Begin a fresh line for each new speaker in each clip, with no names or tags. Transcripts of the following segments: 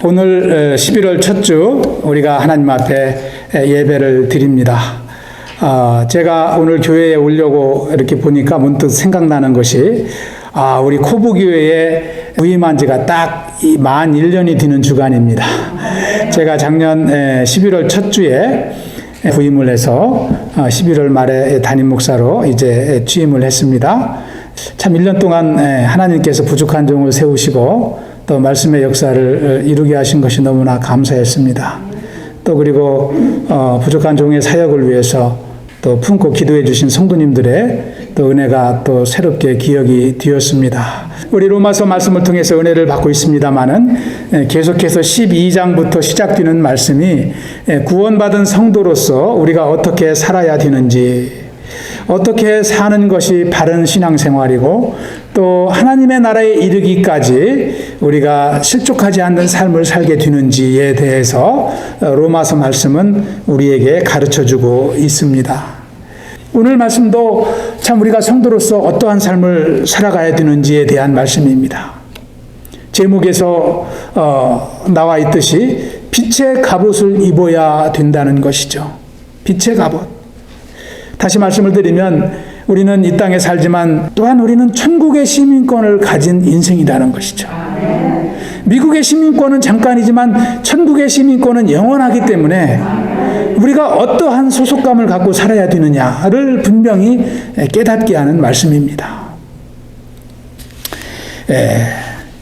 오늘 11월 첫 주 우리가 하나님 앞에 예배를 드립니다. 제가 오늘 교회에 오려고 이렇게 보니까 문득 생각나는 것이 우리 코브교회에 부임한 지가 딱 만 1년이 되는 주간입니다. 제가 작년 11월 첫 주에 부임을 해서 11월 말에 담임 목사로 이제 취임을 했습니다. 참 1년 동안 하나님께서 부족한 종을 세우시고 또 말씀의 역사를 이루게 하신 것이 너무나 감사했습니다. 또 그리고 부족한 종의 사역을 위해서 또 품고 기도해 주신 성도님들의 또 은혜가 또 새롭게 기억이 되었습니다. 우리 로마서 말씀을 통해서 은혜를 받고 있습니다마는 계속해서 12장부터 시작되는 말씀이 구원받은 성도로서 우리가 어떻게 살아야 되는지, 어떻게 사는 것이 바른 신앙생활이고 또 하나님의 나라에 이르기까지 우리가 실족하지 않는 삶을 살게 되는지에 대해서 로마서 말씀은 우리에게 가르쳐주고 있습니다. 오늘 말씀도 참 우리가 성도로서 어떠한 삶을 살아가야 되는지에 대한 말씀입니다. 제목에서 나와 있듯이 빛의 갑옷을 입어야 된다는 것이죠. 빛의 갑옷. 다시 말씀을 드리면 우리는 이 땅에 살지만 또한 우리는 천국의 시민권을 가진 인생이라는 것이죠. 미국의 시민권은 잠깐이지만 천국의 시민권은 영원하기 때문에 우리가 어떠한 소속감을 갖고 살아야 되느냐를 분명히 깨닫게 하는 말씀입니다.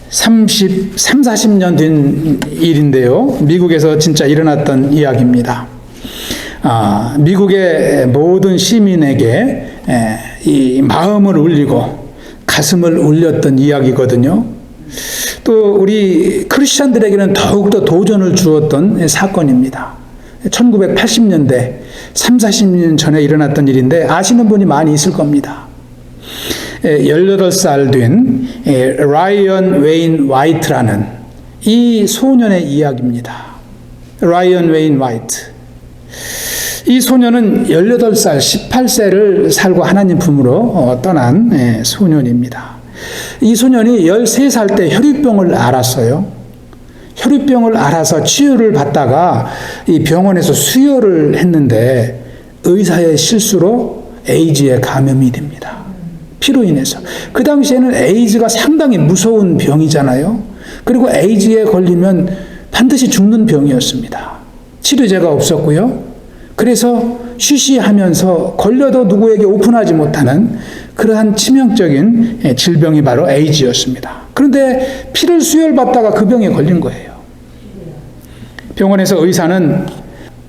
40년 된 일인데요. 미국에서 진짜 일어났던 이야기입니다. 미국의 모든 시민에게 이 마음을 울리고 가슴을 울렸던 이야기거든요. 또 우리 크리스찬들에게는 더욱더 도전을 주었던 사건입니다. 1980년대 30-40년 전에 일어났던 일인데 아시는 분이 많이 있을 겁니다. 18살 된 라이언 웨인 화이트라는 이 소년의 이야기입니다. 라이언 웨인 화이트. 이 소년은 18살, 18세를 살고 하나님 품으로 떠난 소년입니다. 이 소년이 13살 때 혈유병을 앓았어요. 혈유병을 앓아서 치유를 받다가 이 병원에서 수혈을 했는데 의사의 실수로 에이즈에 감염이 됩니다. 피로 인해서. 그 당시에는 에이즈가 상당히 무서운 병이잖아요. 그리고 에이즈에 걸리면 반드시 죽는 병이었습니다. 치료제가 없었고요. 그래서 쉬쉬하면서 걸려도 누구에게 오픈하지 못하는 그러한 치명적인 질병이 바로 에이즈였습니다. 그런데 피를 수혈받다가 그 병에 걸린 거예요. 병원에서 의사는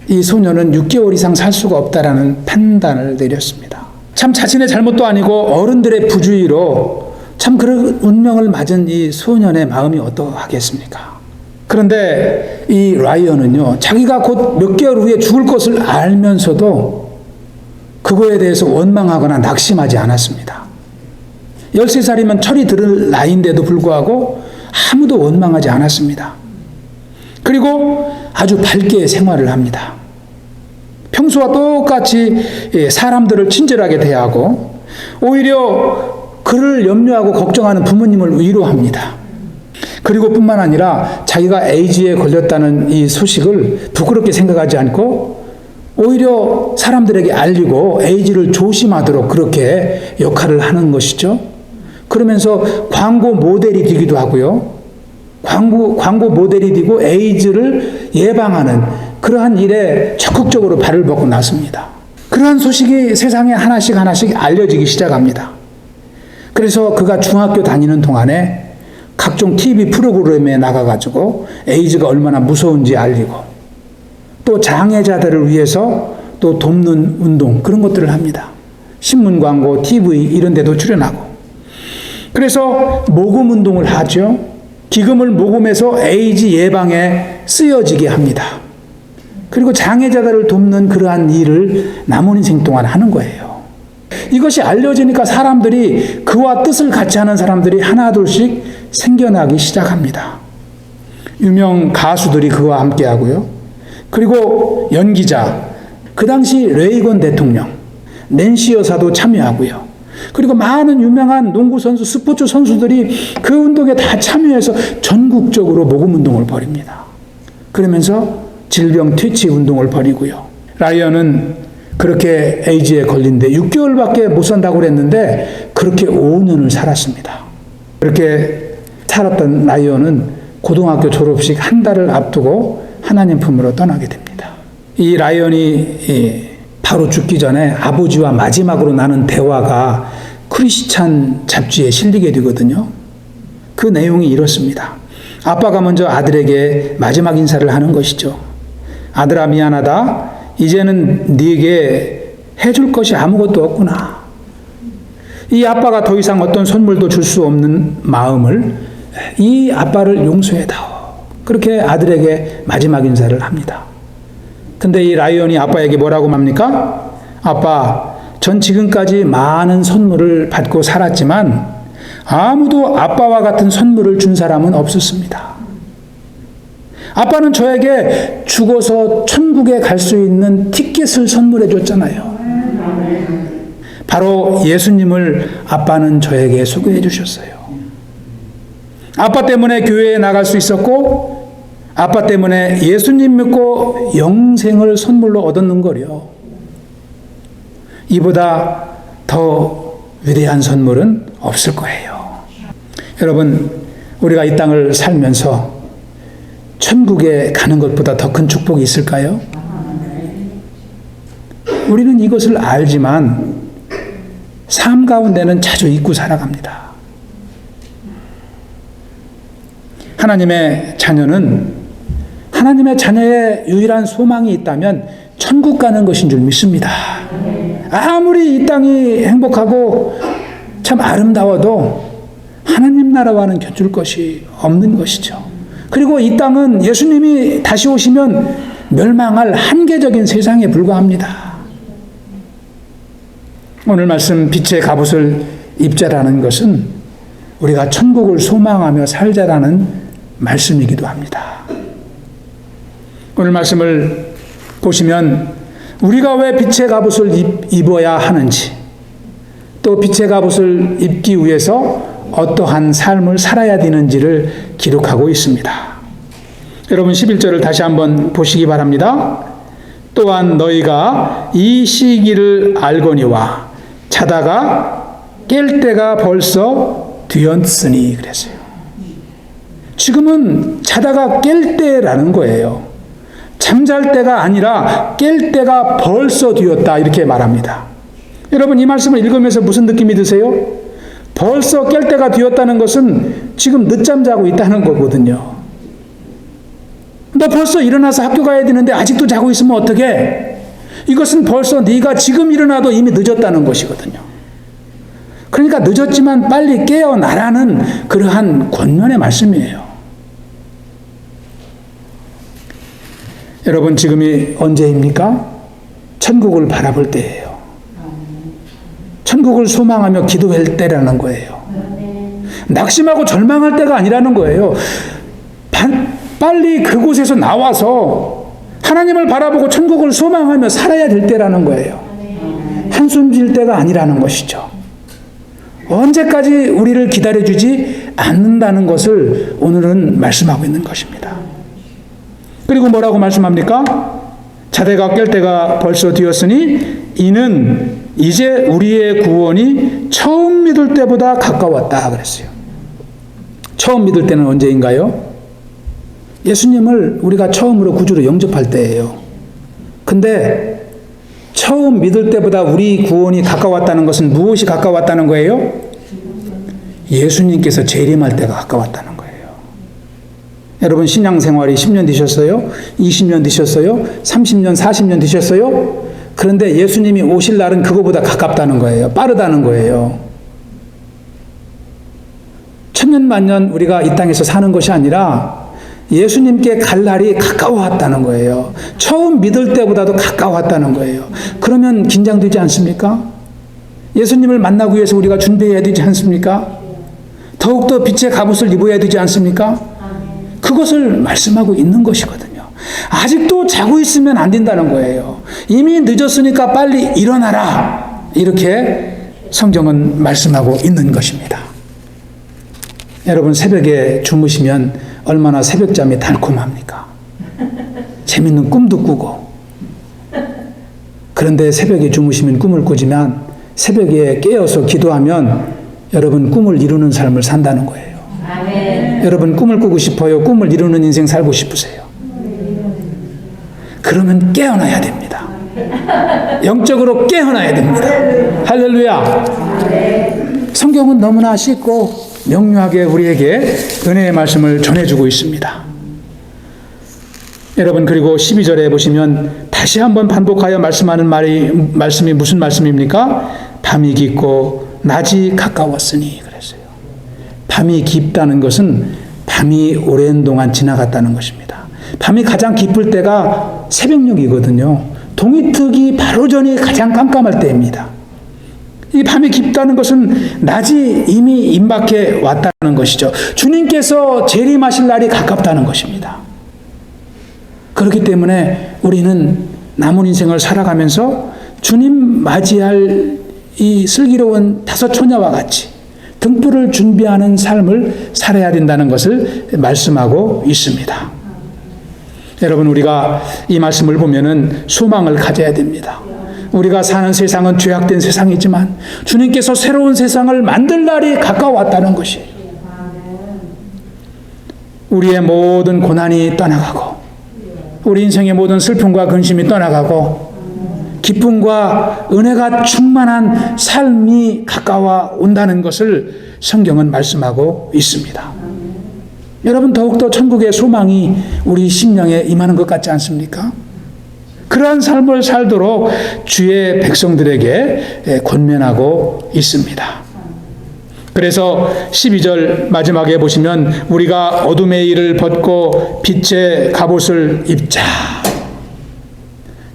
이 소년은 6개월 이상 살 수가 없다라는 판단을 내렸습니다. 참 자신의 잘못도 아니고 어른들의 부주의로 참 그런 운명을 맞은 이 소년의 마음이 어떠하겠습니까? 그런데 이 라이언은요, 자기가 곧 몇 개월 후에 죽을 것을 알면서도 그거에 대해서 원망하거나 낙심하지 않았습니다. 13살이면 철이 들을 나이인데도 불구하고 아무도 원망하지 않았습니다. 그리고 아주 밝게 생활을 합니다. 평소와 똑같이 사람들을 친절하게 대하고 오히려 그를 염려하고 걱정하는 부모님을 위로합니다. 그리고 뿐만 아니라 자기가 에이즈에 걸렸다는 이 소식을 부끄럽게 생각하지 않고 오히려 사람들에게 알리고 에이즈를 조심하도록 그렇게 역할을 하는 것이죠. 그러면서 광고 모델이 되기도 하고요. 광고 모델이 되고 에이즈를 예방하는 그러한 일에 적극적으로 발을 뻗고 나섭니다. 그러한 소식이 세상에 하나씩 알려지기 시작합니다. 그래서 그가 중학교 다니는 동안에 각종 TV 프로그램에 나가가지고 에이즈가 얼마나 무서운지 알리고 또 장애자들을 위해서 또 돕는 운동 그런 것들을 합니다. 신문 광고, TV 이런 데도 출연하고 그래서 모금 운동을 하죠. 기금을 모금해서 에이즈 예방에 쓰여지게 합니다. 그리고 장애자들을 돕는 그러한 일을 남은 인생 동안 하는 거예요. 이것이 알려지니까 사람들이 그와 뜻을 같이 하는 사람들이 하나둘씩 생겨나기 시작합니다. 유명 가수들이 그와 함께 하고요. 그리고 연기자, 그 당시 레이건 대통령, 낸시 여사도 참여하고요. 그리고 많은 유명한 농구 선수, 스포츠 선수들이 그 운동에 다 참여해서 전국적으로 모금 운동을 벌입니다. 그러면서 질병 퇴치 운동을 벌이고요. 라이언은 그렇게 에이즈에 걸린데 6개월밖에 못 산다고 그랬는데 그렇게 5년을 살았습니다. 그렇게 살았던 라이언은 고등학교 졸업식 한 달을 앞두고 하나님 품으로 떠나게 됩니다. 이 라이언이 바로 죽기 전에 아버지와 마지막으로 나눈 대화가 크리스찬 잡지에 실리게 되거든요. 그 내용이 이렇습니다. 아빠가 먼저 아들에게 마지막 인사를 하는 것이죠. 아들아, 미안하다. 이제는 네게 해줄 것이 아무것도 없구나. 이 아빠가 더 이상 어떤 선물도 줄 수 없는 마음을 이 아빠를 용서해다오. 그렇게 아들에게 마지막 인사를 합니다. 근데 이 라이언이 아빠에게 뭐라고 합니까? 아빠, 전 지금까지 많은 선물을 받고 살았지만 아무도 아빠와 같은 선물을 준 사람은 없었습니다. 아빠는 저에게 죽어서 천국에 갈 수 있는 티켓을 선물해 줬잖아요. 바로 예수님을 아빠는 저에게 소개해 주셨어요. 아빠 때문에 교회에 나갈 수 있었고 아빠 때문에 예수님 믿고 영생을 선물로 얻었는 거요. 이보다 더 위대한 선물은 없을 거예요. 여러분, 우리가 이 땅을 살면서 천국에 가는 것보다 더 큰 축복이 있을까요? 우리는 이것을 알지만 삶 가운데는 자주 잊고 살아갑니다. 하나님의 자녀는 하나님의 자녀의 유일한 소망이 있다면 천국 가는 것인 줄 믿습니다. 아무리 이 땅이 행복하고 참 아름다워도 하나님 나라와는 곁줄 것이 없는 것이죠. 그리고 이 땅은 예수님이 다시 오시면 멸망할 한계적인 세상에 불과합니다. 오늘 말씀 빛의 갑옷을 입자라는 것은 우리가 천국을 소망하며 살자라는 말씀이기도 합니다. 오늘 말씀을 보시면 우리가 왜 빛의 갑옷을 입어야 하는지, 또 빛의 갑옷을 입기 위해서 어떠한 삶을 살아야 되는지를 기록하고 있습니다. 여러분 11절을 다시 한번 보시기 바랍니다. 또한 너희가 이 시기를 알거니와 자다가 깰 때가 벌써 되었으니 그랬어요. 지금은 자다가 깰 때라는 거예요. 잠잘 때가 아니라 깰 때가 벌써 되었다 이렇게 말합니다. 여러분 이 말씀을 읽으면서 무슨 느낌이 드세요? 벌써 깰 때가 되었다는 것은 지금 늦잠 자고 있다는 거거든요. 너 벌써 일어나서 학교 가야 되는데 아직도 자고 있으면 어떡해? 이것은 벌써 네가 지금 일어나도 이미 늦었다는 것이거든요. 그러니까 늦었지만 빨리 깨어나라는 그러한 권면의 말씀이에요. 여러분 지금이 언제입니까? 천국을 바라볼 때예요. 천국을 소망하며 기도할 때라는 거예요. 낙심하고 절망할 때가 아니라는 거예요. 빨리 그곳에서 나와서 하나님을 바라보고 천국을 소망하며 살아야 될 때라는 거예요. 한숨 질 때가 아니라는 것이죠. 언제까지 우리를 기다려주지 않는다는 것을 오늘은 말씀하고 있는 것입니다. 그리고 뭐라고 말씀합니까? 자다가 깰 때가 벌써 되었으니 이는 이제 우리의 구원이 처음 믿을 때보다 가까웠다 그랬어요. 처음 믿을 때는 언제인가요? 예수님을 우리가 처음으로 구주로 영접할 때예요. 근데 처음 믿을 때보다 우리 구원이 가까웠다는 것은 무엇이 가까웠다는 거예요? 예수님께서 재림할 때가 가까웠다는 거예요. 여러분 신앙생활이 10년 되셨어요? 20년 되셨어요? 30년, 40년 되셨어요? 그런데 예수님이 오실 날은 그거보다 가깝다는 거예요. 빠르다는 거예요. 천년만년 우리가 이 땅에서 사는 것이 아니라 예수님께 갈 날이 가까워왔다는 거예요. 처음 믿을 때보다도 가까웠다는 거예요. 그러면 긴장되지 않습니까? 예수님을 만나기 위해서 우리가 준비해야 되지 않습니까? 더욱더 빛의 갑옷을 입어야 되지 않습니까? 그것을 말씀하고 있는 것이거든요. 아직도 자고 있으면 안 된다는 거예요. 이미 늦었으니까 빨리 일어나라. 이렇게 성경은 말씀하고 있는 것입니다. 여러분, 새벽에 주무시면 얼마나 새벽잠이 달콤합니까? 재밌는 꿈도 꾸고. 그런데 새벽에 주무시면 꿈을 꾸지만 새벽에 깨어서 기도하면 여러분 꿈을 이루는 삶을 산다는 거예요. 아멘. 여러분 꿈을 꾸고 싶어요? 꿈을 이루는 인생 살고 싶으세요? 그러면 깨어나야 됩니다. 영적으로 깨어나야 됩니다. 할렐루야. 성경은 너무나 쉽고 명료하게 우리에게 은혜의 말씀을 전해주고 있습니다. 여러분, 그리고 12절에 보시면 다시 한번 반복하여 말씀하는 말씀이 무슨 말씀입니까? 밤이 깊고 낮이 가까웠으니 그랬어요. 밤이 깊다는 것은 밤이 오랜 동안 지나갔다는 것입니다. 밤이 가장 깊을 때가 새벽녘이거든요. 동이 트기 바로 전이 가장 깜깜할 때입니다. 이 밤이 깊다는 것은 낮이 이미 임박해 왔다는 것이죠. 주님께서 재림하실 날이 가깝다는 것입니다. 그렇기 때문에 우리는 남은 인생을 살아가면서 주님 맞이할 이 슬기로운 다섯 처녀와 같이 등불을 준비하는 삶을 살아야 된다는 것을 말씀하고 있습니다. 여러분, 우리가 이 말씀을 보면은 소망을 가져야 됩니다. 우리가 사는 세상은 죄악된 세상이지만 주님께서 새로운 세상을 만들 날이 가까웠다는 것이에요. 우리의 모든 고난이 떠나가고 우리 인생의 모든 슬픔과 근심이 떠나가고 기쁨과 은혜가 충만한 삶이 가까워 온다는 것을 성경은 말씀하고 있습니다. 여러분, 더욱더 천국의 소망이 우리 심령에 임하는 것 같지 않습니까? 그러한 삶을 살도록 주의 백성들에게 권면하고 있습니다. 그래서 12절 마지막에 보시면 우리가 어둠의 일을 벗고 빛의 갑옷을 입자.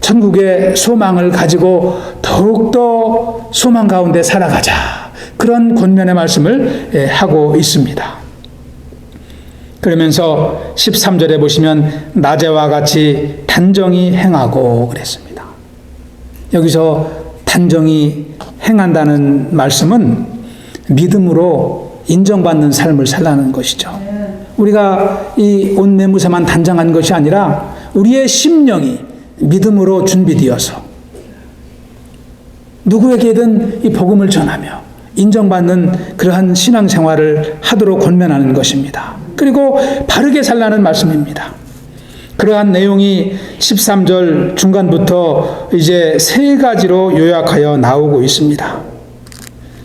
천국의 소망을 가지고 더욱더 소망 가운데 살아가자. 그런 권면의 말씀을 하고 있습니다. 그러면서 13절에 보시면 낮에와 같이 단정히 행하고 그랬습니다. 여기서 단정히 행한다는 말씀은 믿음으로 인정받는 삶을 살라는 것이죠. 우리가 이 옷 매무새만 단정한 것이 아니라 우리의 심령이 믿음으로 준비되어서 누구에게든 이 복음을 전하며 인정받는 그러한 신앙생활을 하도록 권면하는 것입니다. 그리고 바르게 살라는 말씀입니다. 그러한 내용이 13절 중간부터 이제 세 가지로 요약하여 나오고 있습니다.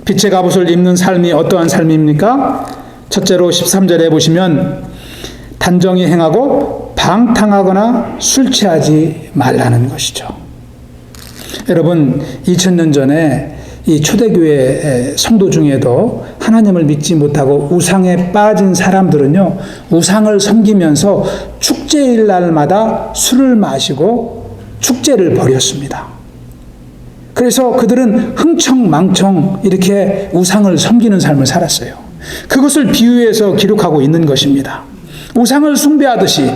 빛의 갑옷을 입는 삶이 어떠한 삶입니까? 첫째로 13절에 보시면 단정히 행하고 방탕하거나 술 취하지 말라는 것이죠. 여러분, 2000년 전에 이 초대교회 성도 중에도 하나님을 믿지 못하고 우상에 빠진 사람들은요, 우상을 섬기면서 축제일 날마다 술을 마시고 축제를 벌였습니다. 그래서 그들은 흥청망청 이렇게 우상을 섬기는 삶을 살았어요. 그것을 비유해서 기록하고 있는 것입니다. 우상을 숭배하듯이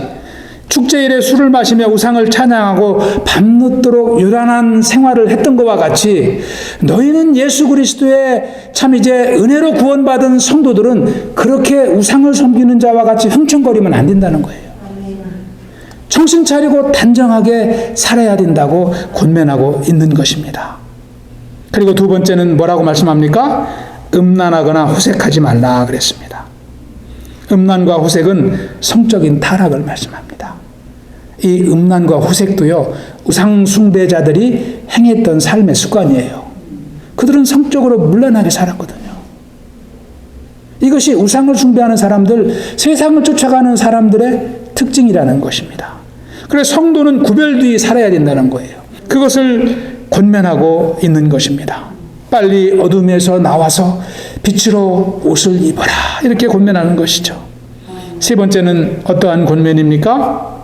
축제일에 술을 마시며 우상을 찬양하고 밤늦도록 요란한 생활을 했던 것과 같이 너희는 예수 그리스도의 참 이제 은혜로 구원받은 성도들은 그렇게 우상을 섬기는 자와 같이 흥청거리면 안 된다는 거예요. 정신 차리고 단정하게 살아야 된다고 권면하고 있는 것입니다. 그리고 두 번째는 뭐라고 말씀합니까? 음란하거나 호색하지 말라 그랬습니다. 음란과 호색은 성적인 타락을 말씀합니다. 이 음란과 호색도요, 우상 숭배자들이 행했던 삶의 습관이에요. 그들은 성적으로 문란하게 살았거든요. 이것이 우상을 숭배하는 사람들, 세상을 쫓아가는 사람들의 특징이라는 것입니다. 그래서 성도는 구별되어 살아야 된다는 거예요. 그것을 권면하고 있는 것입니다. 빨리 어둠에서 나와서 빛으로 옷을 입어라, 이렇게 권면하는 것이죠. 세 번째는 어떠한 권면입니까?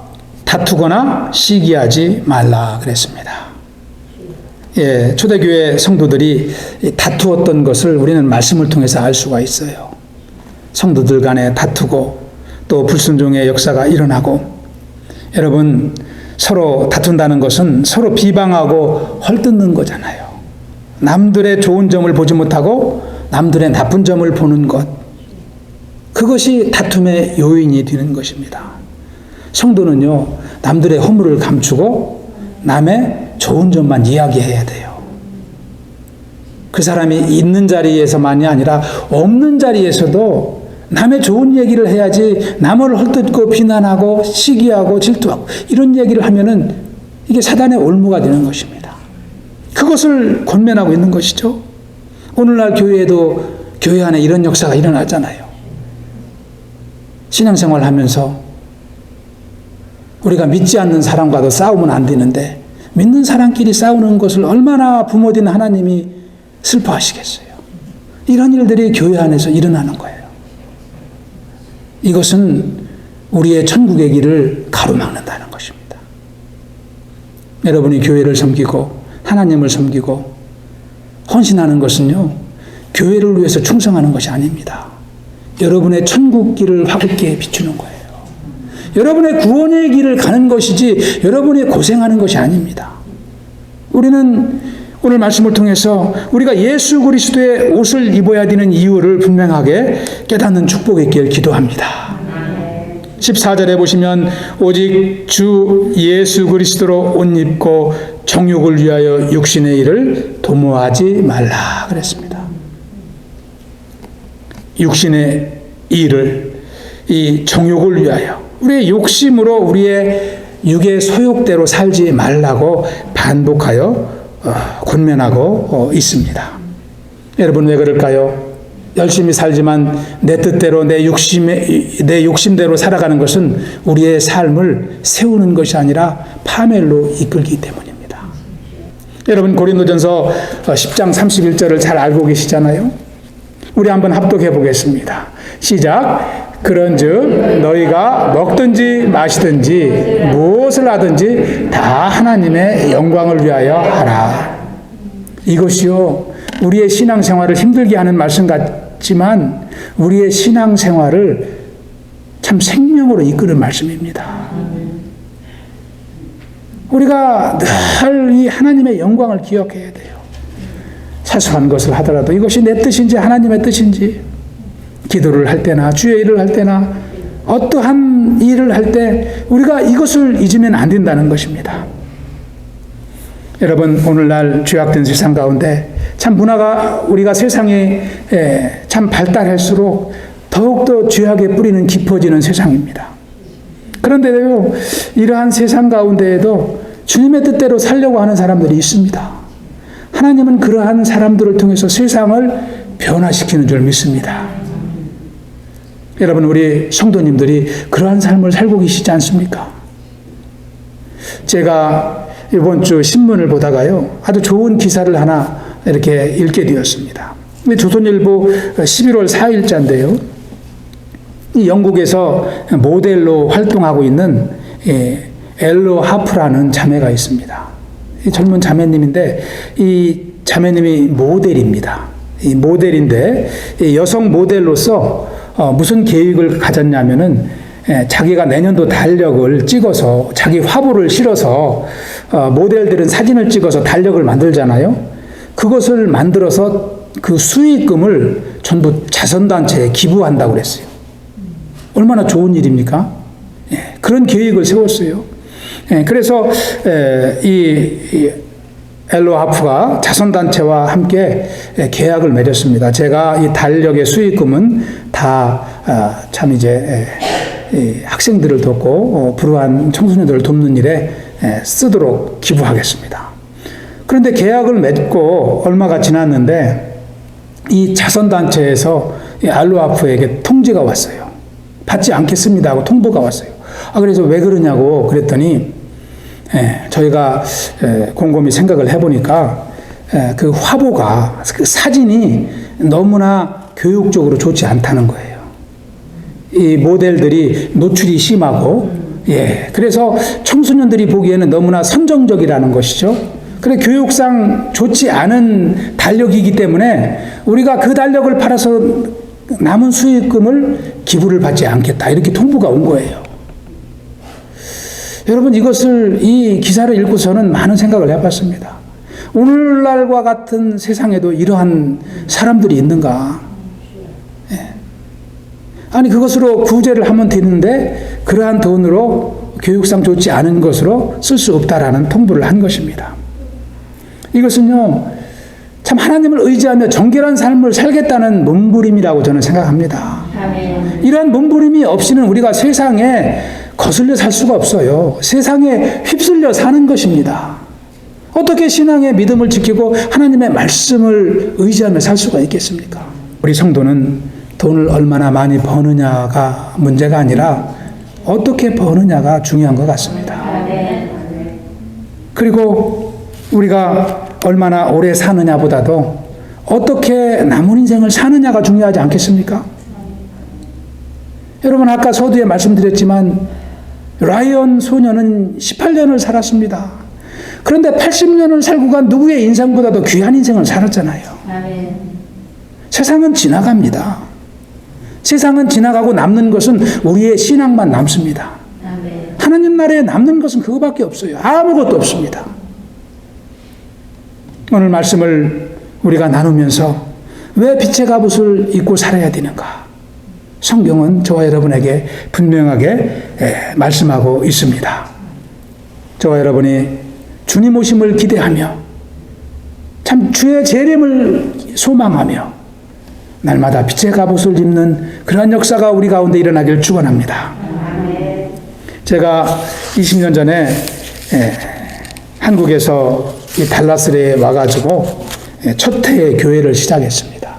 다투거나 시기하지 말라 그랬습니다. 예, 초대교회 성도들이 다투었던 것을 우리는 말씀을 통해서 알 수가 있어요. 성도들 간에 다투고 또 불순종의 역사가 일어나고, 여러분, 서로 다툰다는 것은 서로 비방하고 헐뜯는 거잖아요. 남들의 좋은 점을 보지 못하고 남들의 나쁜 점을 보는 것, 그것이 다툼의 요인이 되는 것입니다. 성도는요, 남들의 허물을 감추고 남의 좋은 점만 이야기해야 돼요. 그 사람이 있는 자리에서만이 아니라 없는 자리에서도 남의 좋은 얘기를 해야지, 남을 헐뜯고 비난하고 시기하고 질투하고 이런 얘기를 하면은 이게 사단의 올무가 되는 것입니다. 그것을 권면하고 있는 것이죠. 오늘날 교회에도 교회 안에 이런 역사가 일어나잖아요. 신앙생활 하면서 우리가 믿지 않는 사람과도 싸우면 안 되는데 믿는 사람끼리 싸우는 것을 얼마나 부모된 하나님이 슬퍼하시겠어요. 이런 일들이 교회 안에서 일어나는 거예요. 이것은 우리의 천국의 길을 가로막는다는 것입니다. 여러분이 교회를 섬기고 하나님을 섬기고 헌신하는 것은요, 교회를 위해서 충성하는 것이 아닙니다. 여러분의 천국 길을 화급게 비추는 거예요. 여러분의 구원의 길을 가는 것이지 여러분이 고생하는 것이 아닙니다. 우리는 오늘 말씀을 통해서 우리가 예수 그리스도의 옷을 입어야 되는 이유를 분명하게 깨닫는 축복의 길 기도합니다. 14절에 보시면 오직 주 예수 그리스도로 옷 입고 정욕을 위하여 육신의 일을 도모하지 말라 그랬습니다. 육신의 일을, 이 정욕을 위하여, 우리의 욕심으로 우리의 육의 소욕대로 살지 말라고 반복하여 권면하고 있습니다. 여러분 왜 그럴까요? 열심히 살지만 내 뜻대로 내 욕심대로 살아가는 것은 우리의 삶을 세우는 것이 아니라 파멸로 이끌기 때문입니다. 여러분 고린도전서 10장 31절을 잘 알고 계시잖아요. 우리 한번 합독해 보겠습니다. 시작. 그런즉 너희가 먹든지 마시든지 무엇을 하든지 다 하나님의 영광을 위하여 하라. 이것이요, 우리의 신앙생활을 힘들게 하는 말씀 같지만 우리의 신앙생활을 참 생명으로 이끄는 말씀입니다. 우리가 늘 이 하나님의 영광을 기억해야 돼요. 사소한 것을 하더라도 이것이 내 뜻인지 하나님의 뜻인지, 기도를 할 때나 주의 일을 할 때나 어떠한 일을 할 때 우리가 이것을 잊으면 안 된다는 것입니다. 여러분 오늘날 죄악된 세상 가운데 참 문화가, 우리가 세상이 참 발달할수록 더욱더 죄악의 뿌리는 깊어지는 세상입니다. 그런데요, 이러한 세상 가운데에도 주님의 뜻대로 살려고 하는 사람들이 있습니다. 하나님은 그러한 사람들을 통해서 세상을 변화시키는 줄 믿습니다. 여러분 우리 성도님들이 그러한 삶을 살고 계시지 않습니까? 제가 이번 주 신문을 보다가요, 아주 좋은 기사를 하나 이렇게 읽게 되었습니다. 조선일보 11월 4일자인데요. 이 영국에서 모델로 활동하고 있는 엘로 하프라는 자매가 있습니다. 이 젊은 자매님인데 이 자매님이 모델입니다. 이 모델인데 이 여성 모델로서 무슨 계획을 가졌냐면은 자기가 내년도 달력을 찍어서 자기 화보를 실어서 모델들은 사진을 찍어서 달력을 만들잖아요. 그것을 만들어서 그 수익금을 전부 자선단체에 기부한다고 그랬어요. 얼마나 좋은 일입니까? 그런 계획을 세웠어요. 그래서 이 엘로 하프가 자선단체와 함께 계약을 맺었습니다. 제가 이 달력의 수익금은 다 참 이제 학생들을 돕고 불우한 청소년들을 돕는 일에 쓰도록 기부하겠습니다. 그런데 계약을 맺고 얼마가 지났는데 이 자선단체에서 이 엘로 하프에게 통지가 왔어요. 받지 않겠습니다 하고 통보가 왔어요. 그래서 왜 그러냐고 그랬더니 저희가 곰곰이 생각을 해보니까 그 화보가, 그 사진이 너무나 교육적으로 좋지 않다는 거예요. 이 모델들이 노출이 심하고, 그래서 청소년들이 보기에는 너무나 선정적이라는 것이죠. 그래 교육상 좋지 않은 달력이기 때문에 우리가 그 달력을 팔아서 남은 수익금을 기부를 받지 않겠다, 이렇게 통보가 온 거예요. 여러분 이 기사를 읽고서는 많은 생각을 해봤습니다. 오늘날과 같은 세상에도 이러한 사람들이 있는가? 예. 아니 그것으로 구제를 하면 되는데 그러한 돈으로 교육상 좋지 않은 것으로 쓸 수 없다라는 통보를 한 것입니다. 이것은요 참 하나님을 의지하며 정결한 삶을 살겠다는 몸부림이라고 저는 생각합니다. 이러한 몸부림이 없이는 우리가 세상에 거슬려 살 수가 없어요. 세상에 휩쓸려 사는 것입니다. 어떻게 신앙의 믿음을 지키고 하나님의 말씀을 의지하며 살 수가 있겠습니까? 우리 성도는 돈을 얼마나 많이 버느냐가 문제가 아니라 어떻게 버느냐가 중요한 것 같습니다. 그리고 우리가 얼마나 오래 사느냐보다도 어떻게 남은 인생을 사느냐가 중요하지 않겠습니까? 여러분 아까 서두에 말씀드렸지만 라이언 소년은 18년을 살았습니다. 그런데 80년을 살고 간 누구의 인생보다도 귀한 인생을 살았잖아요. 아멘. 세상은 지나갑니다. 세상은 지나가고 남는 것은 우리의 신앙만 남습니다. 아멘. 하나님 나라에 남는 것은 그거밖에 없어요. 아무것도 없습니다. 오늘 말씀을 우리가 나누면서 왜 빛의 갑옷을 입고 살아야 되는가? 성경은 저와 여러분에게 분명하게 말씀하고 있습니다. 저와 여러분이 주님 오심을 기대하며 참 주의 재림을 소망하며 날마다 빛의 갑옷을 입는 그러한 역사가 우리 가운데 일어나길 축원합니다. 제가 20년 전에 한국에서 이 달라스에 와가지고 첫 해의 교회를 시작했습니다.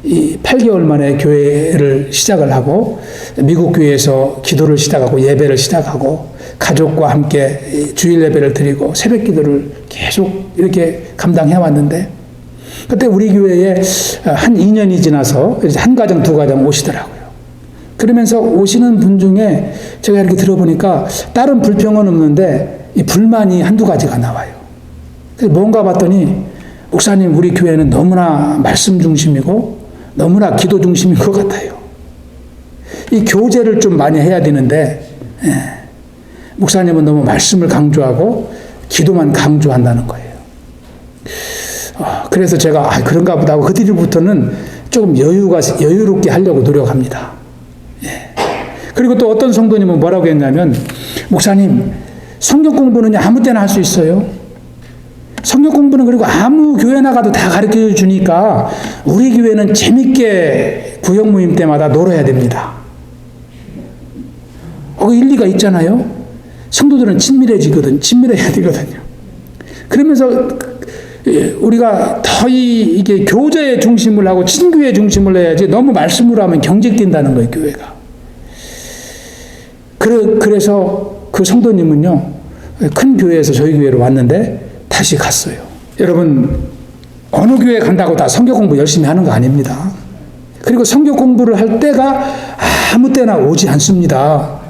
이 8개월 만에 교회를 시작을 하고 미국 교회에서 기도를 시작하고 예배를 시작하고 가족과 함께 주일 예배를 드리고 새벽 기도를 계속 이렇게 감당해 왔는데 그때 우리 교회에 한 2년이 지나서 한 가정 두 가정 오시더라고요. 그러면서 오시는 분 중에 제가 이렇게 들어보니까 다른 불평은 없는데 이 불만이 한두 가지가 나와요. 그래서 뭔가 봤더니 목사님 우리 교회는 너무나 말씀 중심이고 너무나 기도 중심인 것 같아요. 이 교제를 좀 많이 해야 되는데 목사님은 너무 말씀을 강조하고 기도만 강조한다는 거예요. 그래서 제가 그런가 보다 하고 그 뒤부터는 조금 여유롭게 하려고 노력합니다. 그리고 또 어떤 성도님은 뭐라고 했냐면 목사님 성경 공부는 아무 때나 할 수 있어요. 성경 공부는 그리고 아무 교회 나가도 다 가르쳐 주니까 우리 교회는 재밌게 구역 모임 때마다 놀아야 됩니다. 일리가 있잖아요. 성도들은 친밀해야 되거든요. 그러면서 우리가 더 이게 교제의 중심을 하고 친교의 중심을 해야지 너무 말씀으로 하면 경직된다는 거예요, 교회가. 그래서 그 성도님은요, 큰 교회에서 저희 교회로 왔는데 다시 갔어요. 여러분, 어느 교회 간다고 다 성경 공부 열심히 하는 거 아닙니다. 그리고 성경 공부를 할 때가 아무 때나 오지 않습니다.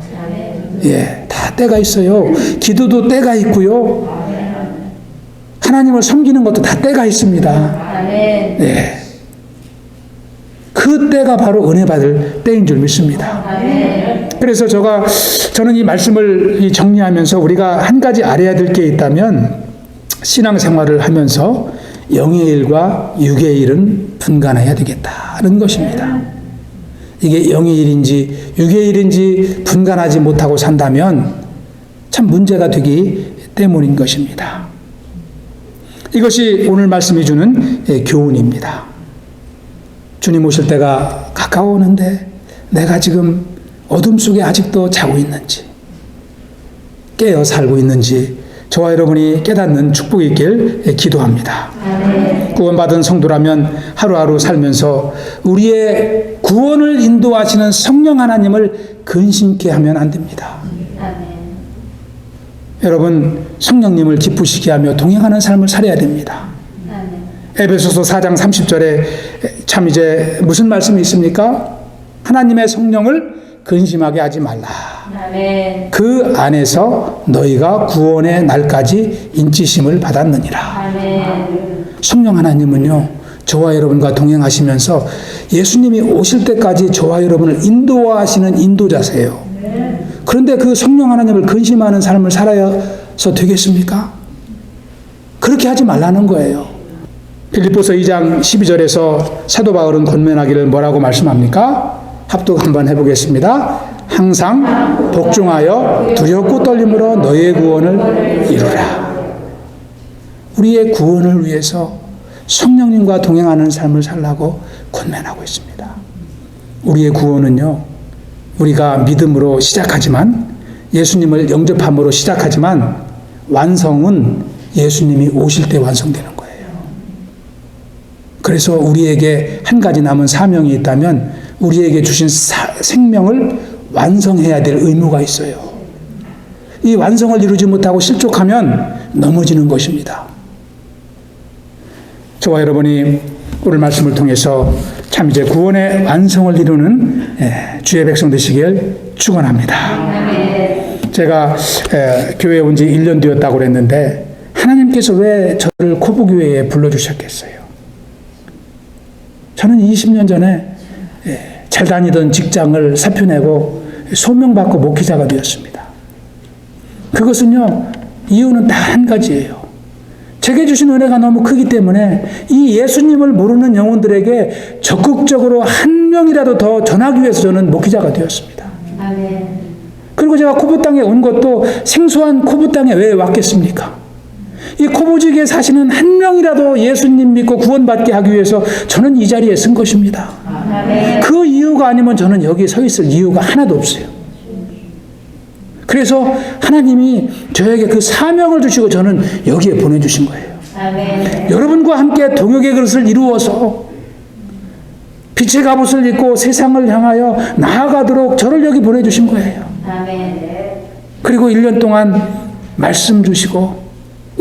다 때가 있어요. 기도도 때가 있고요. 하나님을 섬기는 것도 다 때가 있습니다. 그 때가 바로 은혜 받을 때인 줄 믿습니다. 그래서 저는 이 말씀을 정리하면서 우리가 한 가지 알아야 될 게 있다면 신앙생활을 하면서 영의 일과 육의 일은 분간해야 되겠다는 것입니다. 이게 영의 일인지 육의 일인지 분간하지 못하고 산다면 참 문제가 되기 때문인 것입니다. 이것이 오늘 말씀이 주는 교훈입니다. 주님 오실 때가 가까워오는데 내가 지금 어둠 속에 아직도 자고 있는지 깨어 살고 있는지 저와 여러분이 깨닫는 축복이 있길 기도합니다. 구원받은 성도라면 하루하루 살면서 우리의 구원을 인도하시는 성령 하나님을 근심케 하면 안 됩니다. 여러분 성령님을 기쁘시게 하며 동행하는 삶을 살아야 됩니다. 에베소서 4장 30절에 참 이제 무슨 말씀이 있습니까? 하나님의 성령을 근심하게 하지 말라. 아멘. 그 안에서 너희가 구원의 날까지 인치심을 받았느니라. 아멘. 성령 하나님은요, 저와 여러분과 동행하시면서 예수님이 오실 때까지 저와 여러분을 인도하시는 인도자세요. 그런데 그 성령 하나님을 근심하는 삶을 살아서 되겠습니까? 그렇게 하지 말라는 거예요. 빌립보서 2장 12절에서 사도 바울은 권면하기를 뭐라고 말씀합니까? 합독 한번 해보겠습니다. 항상 복종하여 두렵고 떨림으로 너의 구원을 이루라. 우리의 구원을 위해서 성령님과 동행하는 삶을 살라고 권면하고 있습니다. 우리의 구원은요, 우리가 믿음으로 시작하지만, 예수님을 영접함으로 시작하지만, 완성은 예수님이 오실 때 완성되는 거예요. 그래서 우리에게 한 가지 남은 사명이 있다면 우리에게 주신 생명을 완성해야 될 의무가 있어요. 이 완성을 이루지 못하고 실족하면 넘어지는 것입니다. 저와 여러분이 오늘 말씀을 통해서 참 이제 구원의 완성을 이루는 주의 백성 되시길 축원합니다. 제가 교회에 온 지 1년 되었다고 그랬는데 하나님께서 왜 저를 코부교회에 불러주셨겠어요? 저는 20년 전에 잘 다니던 직장을 사표내고 소명받고 목회자가 되었습니다. 그것은요, 이유는 단 한 가지예요. 제게 주신 은혜가 너무 크기 때문에 이 예수님을 모르는 영혼들에게 적극적으로 한 명이라도 더 전하기 위해서 저는 목회자가 되었습니다. 아멘. 그리고 제가 코부 땅에 온 것도 생소한 코부 땅에 왜 왔겠습니까? 이 코부지기에 사시는 한 명이라도 예수님 믿고 구원받게 하기 위해서 저는 이 자리에 쓴 것입니다. 아멘. 그 이유가 아니면 저는 여기 서 있을 이유가 하나도 없어요. 그래서 하나님이 저에게 그 사명을 주시고 저는 여기에 보내주신 거예요. 아멘. 여러분과 함께 동역의 그릇을 이루어서 빛의 갑옷을 입고 세상을 향하여 나아가도록 저를 여기 보내주신 거예요. 아멘. 그리고 1년 동안 말씀 주시고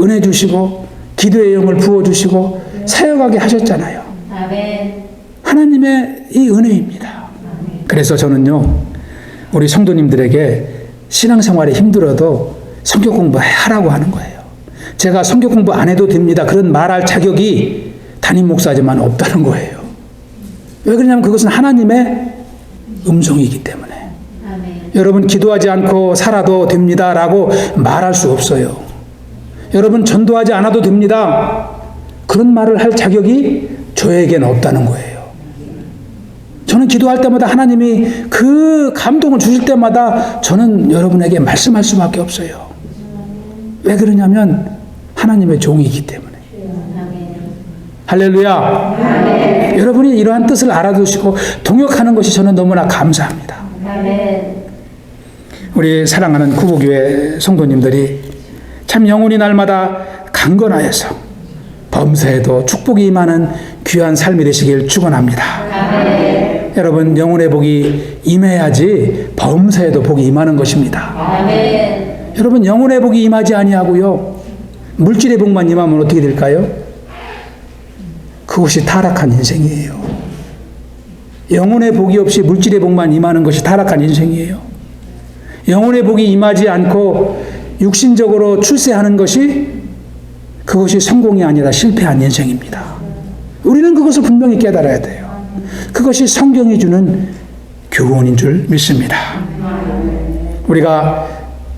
은혜 주시고 기도의 영을 부어주시고 사역하게 하셨잖아요. 아멘. 하나님의 이 은혜입니다. 아멘. 그래서 저는요, 우리 성도님들에게 신앙생활이 힘들어도 성경 공부하라고 하는 거예요. 제가 성경 공부 안 해도 됩니다, 그런 말할 자격이 담임 목사지만 없다는 거예요. 왜 그러냐면 그것은 하나님의 음성이기 때문에. 아멘. 여러분 기도하지 않고 살아도 됩니다라고 말할 수 없어요. 여러분 전도하지 않아도 됩니다, 그런 말을 할 자격이 저에게는 없다는 거예요. 저는 기도할 때마다 하나님이 그 감동을 주실 때마다 저는 여러분에게 말씀할 수밖에 없어요. 왜 그러냐면 하나님의 종이기 때문에. 할렐루야. 여러분이 이러한 뜻을 알아두시고 동역하는 것이 저는 너무나 감사합니다. 우리 사랑하는 구보교회 성도님들이 참 영혼이 날마다 강건하여서 범사에도 축복이 임하는 귀한 삶이 되시길 축원합니다. 여러분 영혼의 복이 임해야지 범사에도 복이 임하는 것입니다. 아멘. 여러분 영혼의 복이 임하지 아니하고요, 물질의 복만 임하면 어떻게 될까요? 그것이 타락한 인생이에요. 영혼의 복이 없이 물질의 복만 임하는 것이 타락한 인생이에요. 영혼의 복이 임하지 않고 육신적으로 출세하는 것이, 그것이 성공이 아니라 실패한 인생입니다. 우리는 그것을 분명히 깨달아야 돼요. 그것이 성경이 주는 교훈인 줄 믿습니다. 우리가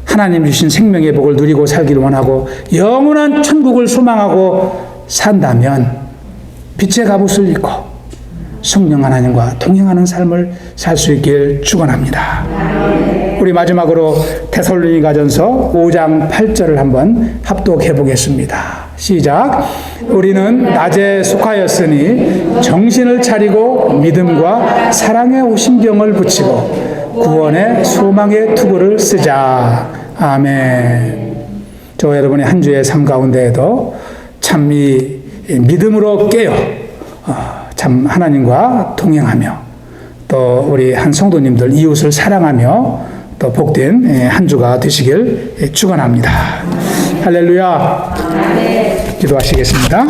하나님 주신 생명의 복을 누리고 살기를 원하고 영원한 천국을 소망하고 산다면 빛의 갑옷을 입고 성령 하나님과 동행하는 삶을 살 수 있길 축원합니다. 우리 마지막으로 데살로니가전서 5장 8절을 한번 합독해 보겠습니다. 시작. 우리는 낮에 속하였으니 정신을 차리고 믿음과 사랑의 오신경을 붙이고 구원의 소망의 투구를 쓰자. 아멘. 저 여러분의 한 주의 삶 가운데에도 참 이 믿음으로 깨어 참 하나님과 동행하며 또 우리 한 성도님들 이웃을 사랑하며 또 복된 한 주가 되시길 축원합니다. 할렐루야. 기도하시겠습니다.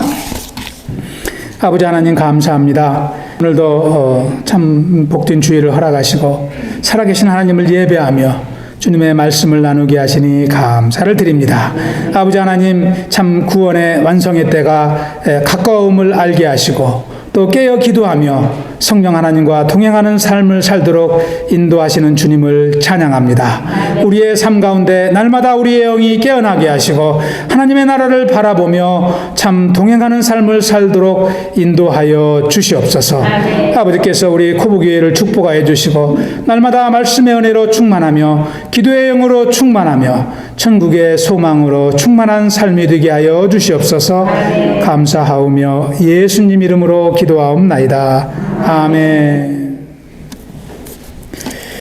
아버지 하나님 감사합니다. 오늘도 참 복된 주일을 허락하시고 살아계신 하나님을 예배하며 주님의 말씀을 나누게 하시니 감사를 드립니다. 아버지 하나님 참 구원의 완성의 때가 가까움을 알게 하시고 또 깨어 기도하며 성령 하나님과 동행하는 삶을 살도록 인도하시는 주님을 찬양합니다. 우리의 삶 가운데 날마다 우리의 영이 깨어나게 하시고 하나님의 나라를 바라보며 참 동행하는 삶을 살도록 인도하여 주시옵소서. 아버지께서 우리 코브교회를 축복하여 주시고 날마다 말씀의 은혜로 충만하며 기도의 영으로 충만하며 천국의 소망으로 충만한 삶이 되게 하여 주시옵소서. 감사하오며 예수님 이름으로 기도하옵나이다. 아멘.